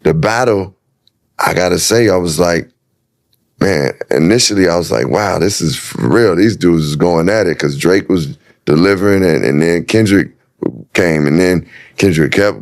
the battle, I gotta say, I was like, man, initially I was like, wow, this is for real. These dudes is going at it because Drake was delivering and then Kendrick came and then Kendrick kept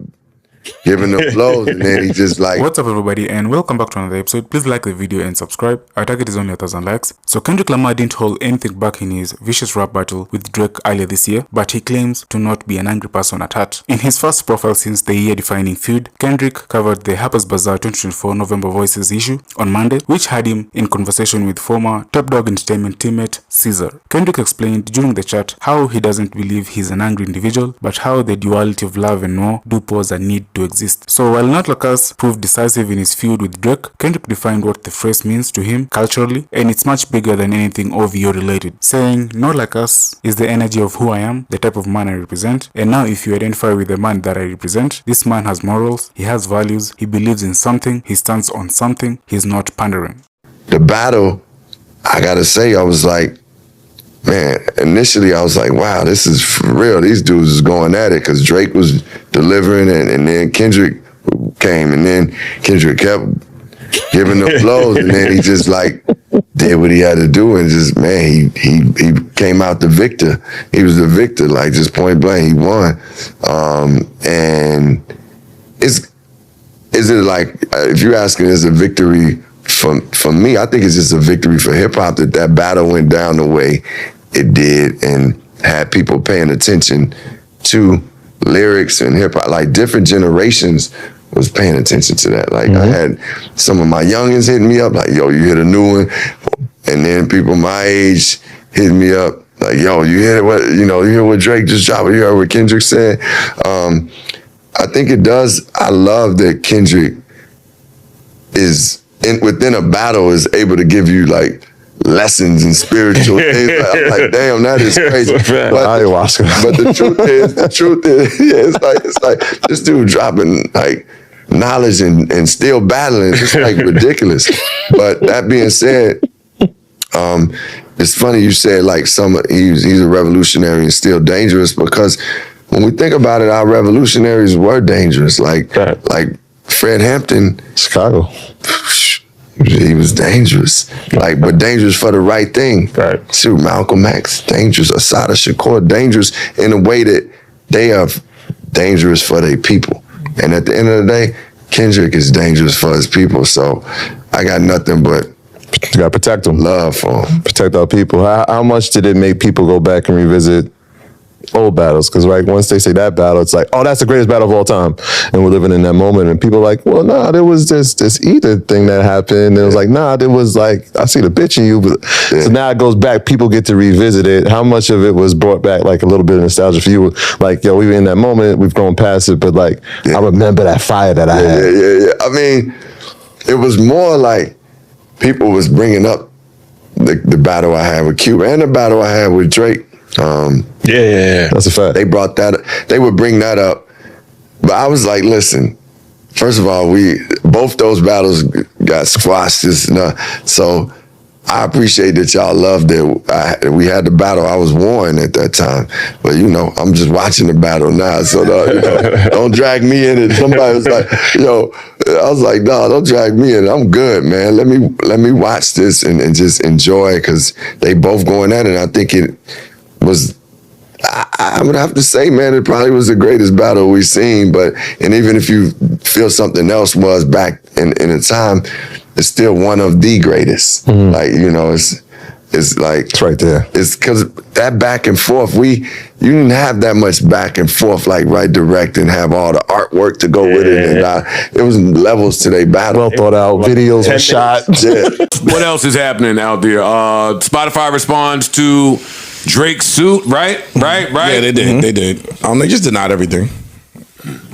giving them blows and then he just like... What's up everybody and welcome back to another episode. Please like the video and subscribe. Our target is only 1,000 likes. So Kendrick Lamar didn't hold anything back in his vicious rap battle with Drake earlier this year, but he claims to not be an angry person at heart. In his first profile since the year-defining feud, Kendrick covered the Harper's Bazaar 2024 November Voices issue on Monday, which had him in conversation with former Top Dog Entertainment teammate Caesar. Kendrick explained during the chat how he doesn't believe he's an angry individual, but how the duality of love and war do pose a need to exist. So while not like us proved decisive in his feud with Drake, Kendrick defined what the phrase means to him culturally, and it's much bigger than anything OVO related, saying, "Not like us is the energy of who I am, the type of man I represent, and now if you identify with the man that I represent, this man has morals, he has values, he believes in something, he stands on something, he's not pandering." The battle, I gotta say, I was like, man, initially I was like, wow, this is for real. These dudes is going at it because Drake was delivering and then Kendrick came and then Kendrick kept giving them blows and then he just like did what he had to do and just, man, he came out the victor. He was the victor, like just point blank, he won. And is it like, if you're asking, is a victory for me, I think it's just a victory for hip hop that battle went down the way it did and had people paying attention to lyrics and hip hop. Like different generations was paying attention to that. Like I had some of my youngins hitting me up like, yo, you hit a new one. And then people my age hitting me up like, yo, you hear what, you hear what Drake just dropped, you heard what Kendrick said. I think it does. I love that Kendrick is within a battle is able to give you like lessons and spiritual things. I'm like, damn, that is crazy. But the truth is, yeah, it's like this dude dropping like knowledge and still battling. It's just like ridiculous. But that being said, it's funny you said like he's a revolutionary and still dangerous, because when we think about it, our revolutionaries were dangerous. Like Fred Hampton, Chicago. He was dangerous, but dangerous for the right thing. Right. Shoot, Malcolm X, dangerous. Assata Shakur, dangerous in a way that they are dangerous for their people. And at the end of the day, Kendrick is dangerous for his people. So I got nothing but you gotta protect them. Love for him. Protect our people. How much did it make people go back and revisit old battles? Because once they say that battle, it's like, oh, that's the greatest battle of all time, and we're living in that moment. And people are like, well, nah, there was this Ether thing that happened. And it was like, nah, there was like, I see the bitch in you. But so now it goes back. People get to revisit it. How much of it was brought back, like a little bit of nostalgia for you? Like, yo, we were in that moment. We've grown past it, but like, I remember that fire that I had. Yeah. I mean, it was more like people was bringing up the battle I had with Cube and the battle I had with Drake. Yeah, that's a fact. They brought that up. They would bring that up, but I was like, listen, first of all, both those battles got squashed. So I appreciate that y'all loved it. We had the battle. I was warned at that time, but I'm just watching the battle now. So don't drag me in it. Somebody was like, I was like, no, don't drag me in. I'm good, man. Let me watch this and just enjoy it, because they both going at it. And I think it was, I would have to say, man, it probably was the greatest battle we've seen. And even if you feel something else was back in the time, it's still one of the greatest. Like, it's like, it's right there. It's because that back and forth, you didn't have that much back and forth, like right direct and have all the artwork to go with it. And it was levels to their battle. Well thought out, videos were shot. Yeah. What else is happening out there? Spotify responds to Drake's suit, right? Yeah, they did. They did. They just denied everything,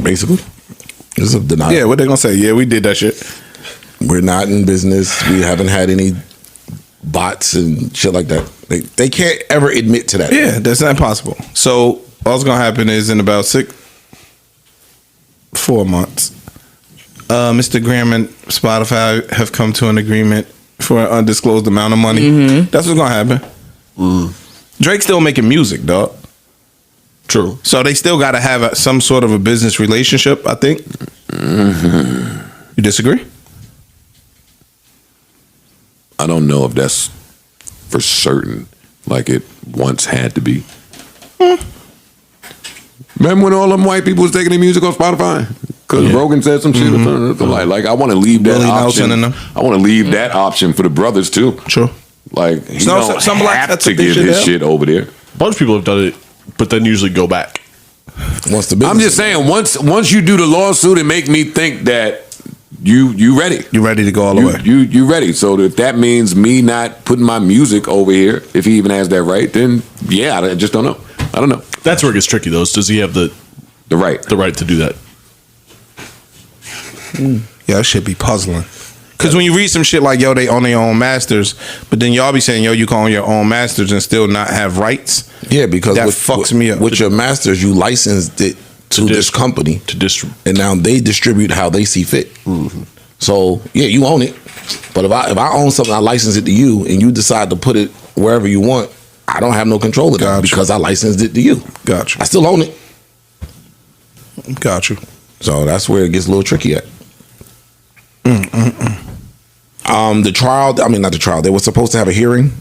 basically. Just a denial. Yeah, what they gonna say? Yeah, we did that shit. We're not in business. We haven't had any bots and shit like that. They can't ever admit to that. Yeah, that's not possible. So all's gonna happen is in about 4 months, Mr. Graham and Spotify have come to an agreement for an undisclosed amount of money. That's what's gonna happen. Drake's still making music, dog. True. So they still got to have some sort of a business relationship, I think. You disagree? I don't know if that's for certain, like it once had to be. Remember when all them white people was taking their music off Spotify? Because Rogan said some shit. Like I want to leave that Willie option. Nelson and them. I want to leave that option for the brothers too. True. Like he Some- don't some black have cats to think they give should his have. shit over there. A bunch of people have done it, but then usually go back. Once the business I'm just saying, once you do the lawsuit, it make me think that you ready. You ready to go all the way? You ready. So if that means me not putting my music over here, if he even has that right, then yeah, I just don't know. I don't know. That's where it gets tricky, though. Is does he have the right to do that? Yeah, that should be puzzling. Because when you read some shit like, yo, they own their own masters, but then y'all be saying, yo, you can own your own masters and still not have rights. Yeah, because that fucks me up. With your masters, you licensed it to this company to distribute, and now they distribute how they see fit. So yeah, you own it. But if I own something, I license it to you, and you decide to put it wherever you want, I don't have no control of that because I licensed it to you. Gotcha. I still own it. Got you. So that's where it gets a little tricky at. The trial, not the trial, they were supposed to have a hearing.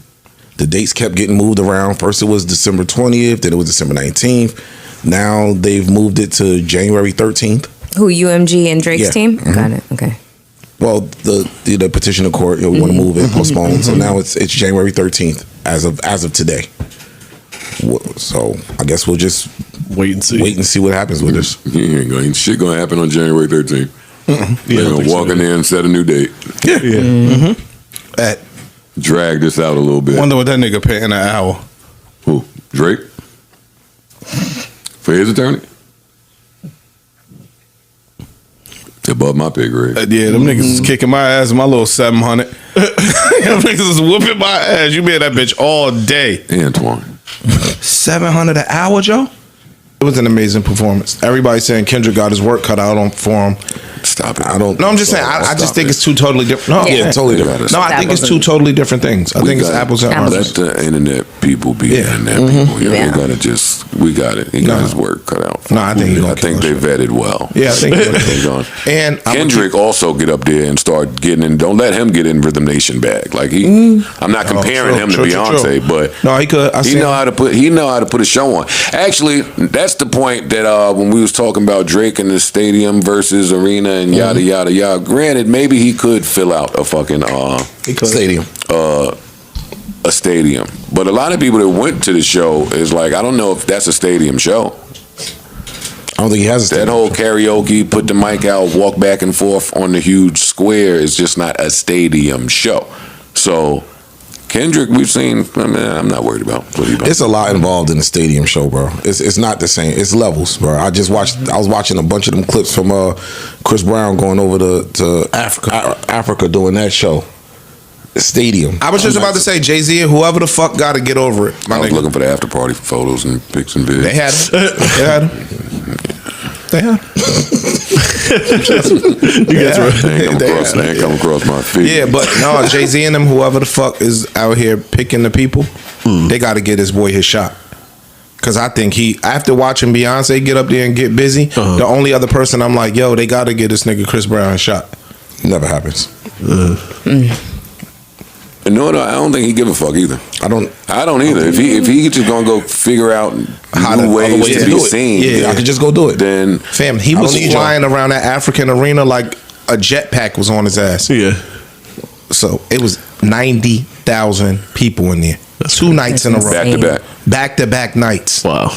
The dates kept getting moved around. First it was December 20th, then it was December 19th. Now they've moved it to January 13th. Who, UMG and Drake's Yeah. team? Got it. Okay. Well, the petition to court, we want to move it, postpone. So now it's January 13th as of today. So I guess we'll just wait and see what happens with this. Ain't shit gonna happen on January 13th. They're gonna walk in there and set a new date. Yeah. Drag this out a little bit. Wonder what that nigga paying an hour. Who? Drake? For his attorney? It's above my pay grade. Yeah, them niggas is kicking my ass in my little 700. Them niggas is whooping my ass. You be in that bitch all day. Antoine. 700 an hour, Joe? It was an amazing performance. Everybody saying Kendrick got his work cut out for him. Stop it. I don't. No, I'm just saying. I just think it's two totally different. No, Yeah, totally different. No, I think it's two totally different things. I think it's apples and oranges. Let the internet people be internet people. Yeah, we gotta we got it. He got his work cut out. No, I think I think they vetted well. Yeah, I think They're gone. And Kendrick also get up there and start getting in. Don't let him get in Rhythm Nation bag. Like I'm not comparing him to Beyonce, but no, he could. He know how to put a show on. Actually, that's the point that when we was talking about Drake in the stadium versus arena and yada yada yada. Granted, maybe he could fill out a fucking stadium. A stadium. But a lot of people that went to the show is like, I don't know if that's a stadium show. I don't think he has a stadium. That whole karaoke, put the mic out, walk back and forth on the huge square is just not a stadium show. So Kendrick, we've seen. I'm not worried about what he. It's a lot involved in the stadium show, bro. It's not the same. It's levels, bro. I was watching a bunch of them clips from Chris Brown going over to Africa doing that show. The stadium. I was just about to say Jay-Z or whoever the fuck got to get over it. I was looking for the after party photos and pics and videos. They had them. They had them. They ain't come across my feed. Yeah, but no, Jay-Z and them, whoever the fuck is out here picking the people, they got to get his boy his shot. Because I think after watching Beyonce get up there and get busy, the only other person I'm like, yo, they got to get this nigga Chris Brown a shot. Never happens. No, I don't think he give a fuck either. I don't either. If he just gonna go figure out new ways to be seen, I could just go do it. Then fam, he was flying around that African arena like a jetpack was on his ass. Yeah. So it was 90,000 people in there. Two nights in a row. Back to back nights. Wow.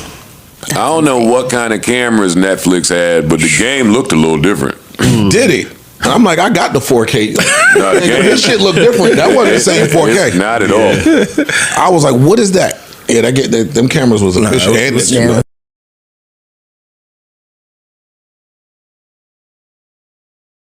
I don't know what kind of cameras Netflix had, but the game looked a little different. Did it? I'm like, I got the 4K. No, this shit looked different. That wasn't the same 4K. Not at all. I was like, what is that? Yeah, them cameras was official.